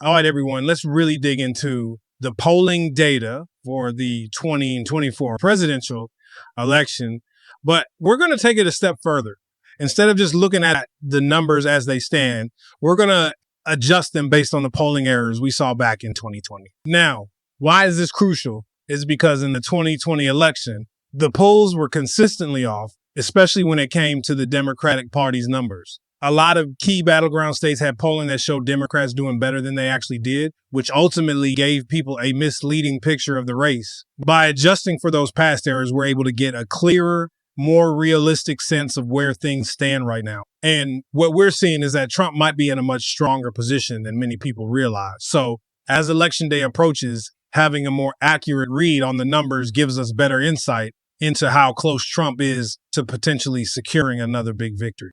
All right, everyone, let's really dig into the polling data for the 2024 presidential election. But we're going to take it a step further. Instead of just looking at the numbers as they stand, we're going to adjust them based on the polling errors we saw back in 2020. Now, why is this crucial? Is because in the 2020 election, the polls were consistently off, especially when it came to the Democratic Party's numbers. A lot of key battleground states had polling that showed Democrats doing better than they actually did, which ultimately gave people a misleading picture of the race. By adjusting for those past errors, we're able to get a clearer, more realistic sense of where things stand right now. And what we're seeing is that Trump might be in a much stronger position than many people realize. So as election day approaches, having a more accurate read on the numbers gives us better insight into how close Trump is to potentially securing another big victory.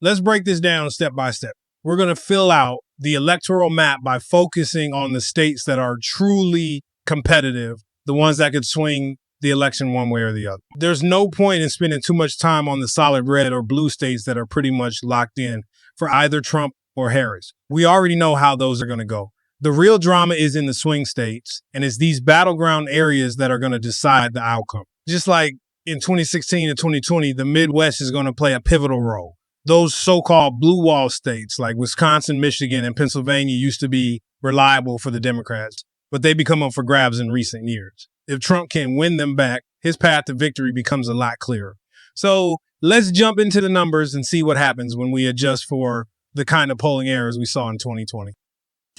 Let's break this down step by step. We're going to fill out the electoral map by focusing on the states that are truly competitive, the ones that could swing the election one way or the other. There's no point in spending too much time on the solid red or blue states that are pretty much locked in for either Trump or Harris. We already know how those are going to go. The real drama is in the swing states, and it's these battleground areas that are going to decide the outcome. Just like in 2016 and 2020, the Midwest is going to play a pivotal role. Those so-called blue wall states like Wisconsin, Michigan, and Pennsylvania used to be reliable for the Democrats, but they become up for grabs in recent years. If Trump can win them back, his path to victory becomes a lot clearer. So let's jump into the numbers and see what happens when we adjust for the kind of polling errors we saw in 2020.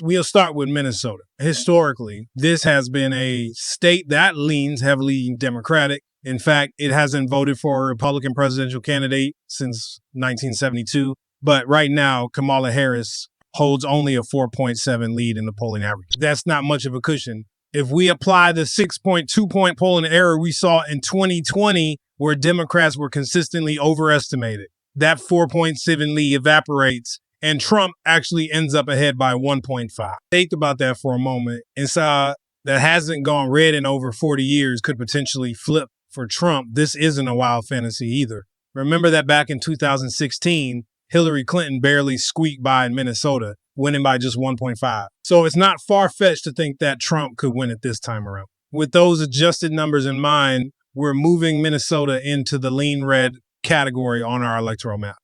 We'll start with Minnesota. Historically, this has been a state that leans heavily Democratic. In fact, it hasn't voted for a Republican presidential candidate since 1972. But right now, Kamala Harris holds only a 4.7 lead in the polling average. That's not much of a cushion. If we apply the 6.2-point polling error we saw in 2020, where Democrats were consistently overestimated, that 4.7 lead evaporates and Trump actually ends up ahead by 1.5. Think about that for a moment and saw that hasn't gone red in over 40 years could potentially flip for Trump. This isn't a wild fantasy either. Remember that back in 2016, Hillary Clinton barely squeaked by in Minnesota, winning by just 1.5. So it's not far-fetched to think that Trump could win it this time around. With those adjusted numbers in mind, we're moving Minnesota into the lean red category on our electoral map.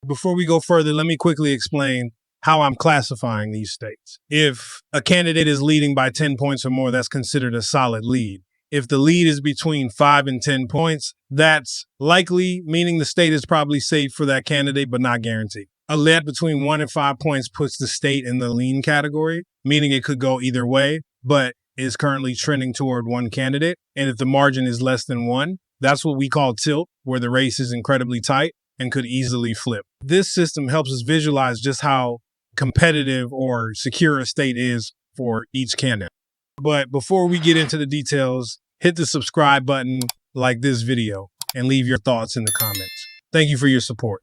Before we go further, let me quickly explain how I'm classifying these states. If a candidate is leading by 10 points or more, that's considered a solid lead. If the lead is between 5 and 10 points, that's likely, meaning the state is probably safe for that candidate, but not guaranteed. A lead between 1 and 5 points puts the state in the lean category, meaning it could go either way, but is currently trending toward one candidate. And if the margin is less than 1, that's what we call tilt, where the race is incredibly tight and could easily flip. This system helps us visualize just how competitive or secure a state is for each candidate. But before we get into the details, hit the subscribe button, like this video, and leave your thoughts in the comments. Thank you for your support.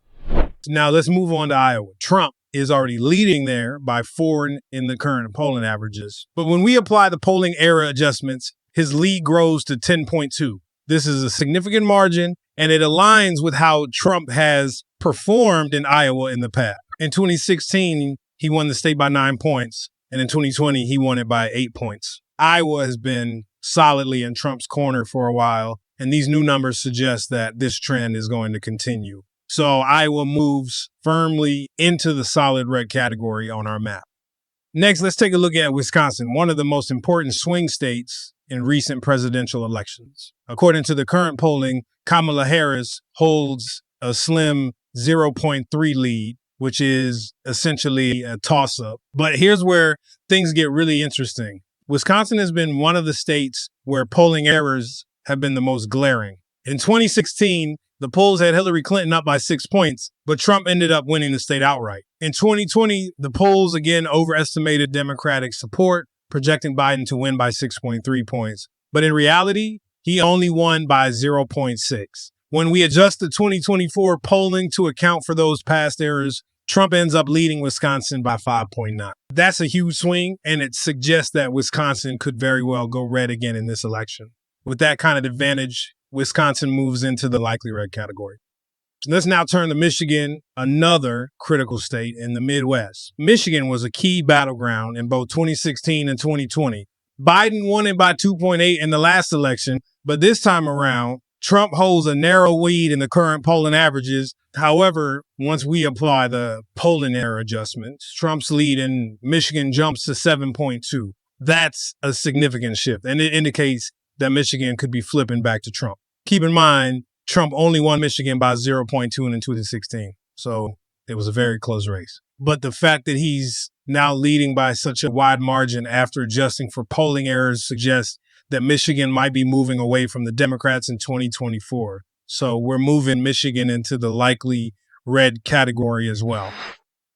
Now let's move on to Iowa. Trump is already leading there by 4 in the current polling averages. But when we apply the polling error adjustments, his lead grows to 10.2. This is a significant margin, and it aligns with how Trump has performed in Iowa in the past. In 2016, he won the state by 9 points, and in 2020, he won it by 8 points. Iowa has been solidly in Trump's corner for a while, and these new numbers suggest that this trend is going to continue. So Iowa moves firmly into the solid red category on our map. Next, let's take a look at Wisconsin, one of the most important swing states in recent presidential elections. According to the current polling, Kamala Harris holds a slim 0.3 lead, which is essentially a toss-up. But here's where things get really interesting. Wisconsin has been one of the states where polling errors have been the most glaring. In 2016, the polls had Hillary Clinton up by 6 points, but Trump ended up winning the state outright. In 2020, the polls again overestimated Democratic support, projecting Biden to win by 6.3 points. But in reality, he only won by 0.6. When we adjust the 2024 polling to account for those past errors, Trump ends up leading Wisconsin by 5.9. That's a huge swing, and it suggests that Wisconsin could very well go red again in this election. With that kind of advantage, Wisconsin moves into the likely red category. Let's now turn to Michigan, another critical state in the Midwest. Michigan was a key battleground in both 2016 and 2020. Biden won it by 2.8 in the last election, but this time around, Trump holds a narrow lead in the current polling averages. However, once we apply the polling error adjustments, Trump's lead in Michigan jumps to 7.2. That's a significant shift, and it indicates that Michigan could be flipping back to Trump. Keep in mind, Trump only won Michigan by 0.2 in 2016, so it was a very close race. But the fact that he's now leading by such a wide margin after adjusting for polling errors suggests that Michigan might be moving away from the Democrats in 2024. So we're moving Michigan into the likely red category as well.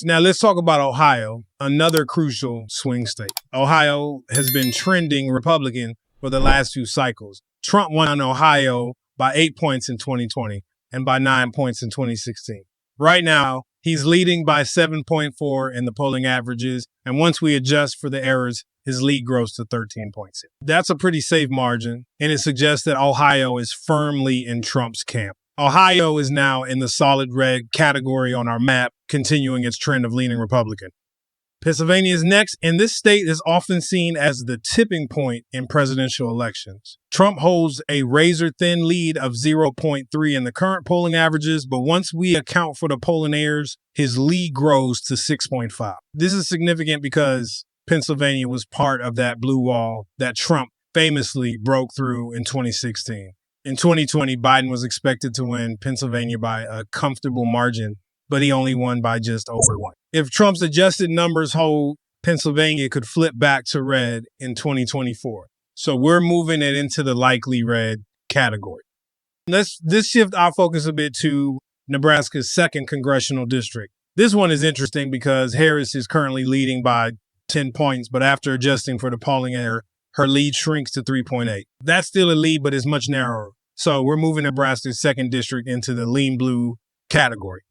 Now let's talk about Ohio, another crucial swing state. Ohio has been trending Republican for the last few cycles. Trump won Ohio by 8 points in 2020 and by 9 points in 2016. Right now, he's leading by 7.4 in the polling averages, and once we adjust for the errors, his lead grows to 13 points. That's a pretty safe margin, and it suggests that Ohio is firmly in Trump's camp. Ohio is now in the solid red category on our map, continuing its trend of leaning Republican. Pennsylvania is next, and this state is often seen as the tipping point in presidential elections. Trump holds a razor-thin lead of 0.3 in the current polling averages, but once we account for the polling errors, his lead grows to 6.5. This is significant because Pennsylvania was part of that blue wall that Trump famously broke through in 2016. In 2020, Biden was expected to win Pennsylvania by a comfortable margin, but he only won by just over 1. If Trump's adjusted numbers hold, Pennsylvania could flip back to red in 2024. So we're moving it into the likely red category. Let's shift our focus a bit to Nebraska's 2nd congressional district. This one is interesting because Harris is currently leading by 10 points, but after adjusting for the polling error, her lead shrinks to 3.8. That's still a lead, but it's much narrower. So we're moving Nebraska's 2nd district into the lean blue category.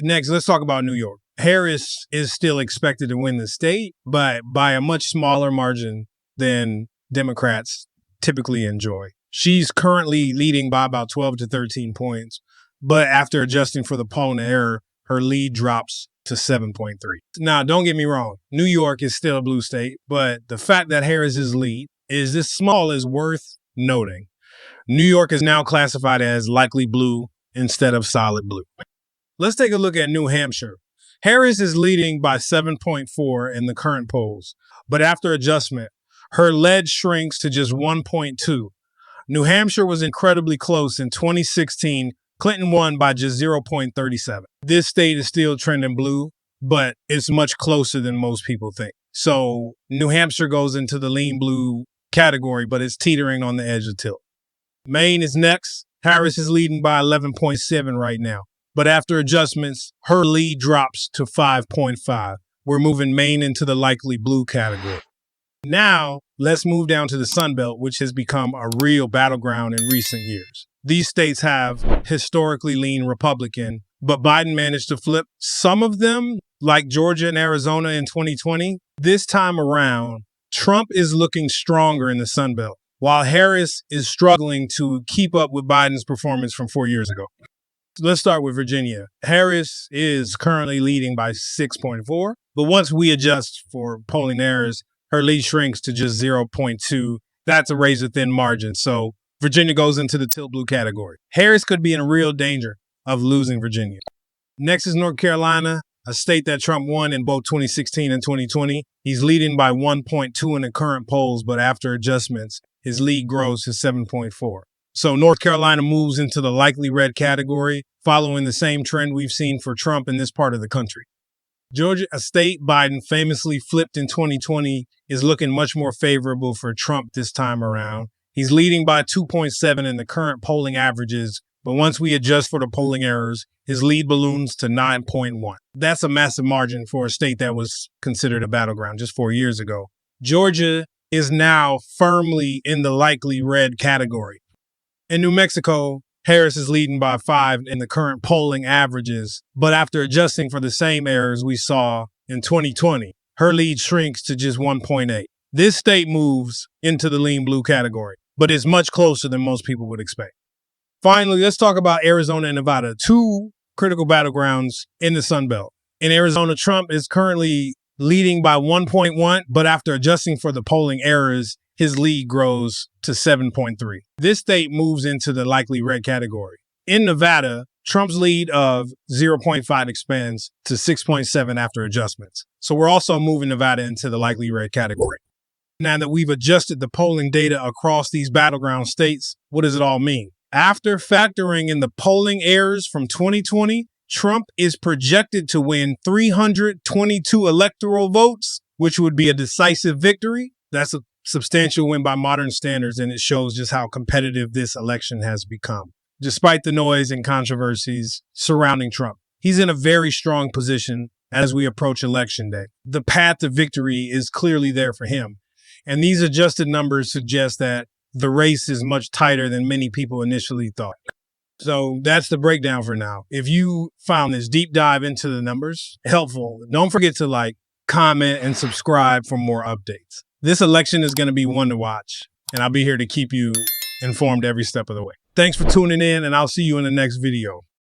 Next, let's talk about New York. Harris is still expected to win the state, but by a much smaller margin than Democrats typically enjoy. She's currently leading by about 12 to 13 points, but after adjusting for the polling error, her lead drops to 7.3. Now, don't get me wrong. New York is still a blue state, but the fact that Harris's lead is this small is worth noting. New York is now classified as likely blue instead of solid blue. Let's take a look at New Hampshire. Harris is leading by 7.4 in the current polls, but after adjustment, her lead shrinks to just 1.2. New Hampshire was incredibly close in 2016. Clinton won by just 0.37. This state is still trending blue, but it's much closer than most people think. So New Hampshire goes into the lean blue category, but it's teetering on the edge of tilt. Maine is next. Harris is leading by 11.7 right now. But after adjustments, her lead drops to 5.5. We're moving Maine into the likely blue category. Now, let's move down to the Sun Belt, which has become a real battleground in recent years. These states have historically leaned Republican, but Biden managed to flip some of them, like Georgia and Arizona in 2020. This time around, Trump is looking stronger in the Sun Belt, while Harris is struggling to keep up with Biden's performance from 4 years ago. Let's start with Virginia. Harris is currently leading by 6.4, but once we adjust for polling errors, her lead shrinks to just 0.2. That's a razor-thin margin, so Virginia goes into the tilt blue category. Harris could be in real danger of losing Virginia. Next is North Carolina, a state that Trump won in both 2016 and 2020. He's leading by 1.2 in the current polls, but after adjustments, his lead grows to 7.4. So North Carolina moves into the likely red category, following the same trend we've seen for Trump in this part of the country. Georgia, a state Biden famously flipped in 2020, is looking much more favorable for Trump this time around. He's leading by 2.7 in the current polling averages, but once we adjust for the polling errors, his lead balloons to 9.1. That's a massive margin for a state that was considered a battleground just 4 years ago. Georgia is now firmly in the likely red category. In New Mexico, Harris is leading by 5 in the current polling averages, but after adjusting for the same errors we saw in 2020, her lead shrinks to just 1.8. This state moves into the lean blue category, but is much closer than most people would expect. Finally, let's talk about Arizona and Nevada, two critical battlegrounds in the Sun Belt. In Arizona, Trump is currently leading by 1.1, but after adjusting for the polling errors, his lead grows to 7.3. This state moves into the likely red category. In Nevada, Trump's lead of 0.5 expands to 6.7 after adjustments. So we're also moving Nevada into the likely red category. Now that we've adjusted the polling data across these battleground states, what does it all mean? After factoring in the polling errors from 2020, Trump is projected to win 322 electoral votes, which would be a decisive victory. That's a substantial win by modern standards, and it shows just how competitive this election has become. Despite the noise and controversies surrounding Trump, he's in a very strong position as we approach Election Day. The path to victory is clearly there for him. And these adjusted numbers suggest that the race is much tighter than many people initially thought. So that's the breakdown for now. If you found this deep dive into the numbers helpful, don't forget to like, comment, and subscribe for more updates. This election is going to be one to watch, and I'll be here to keep you informed every step of the way. Thanks for tuning in, and I'll see you in the next video.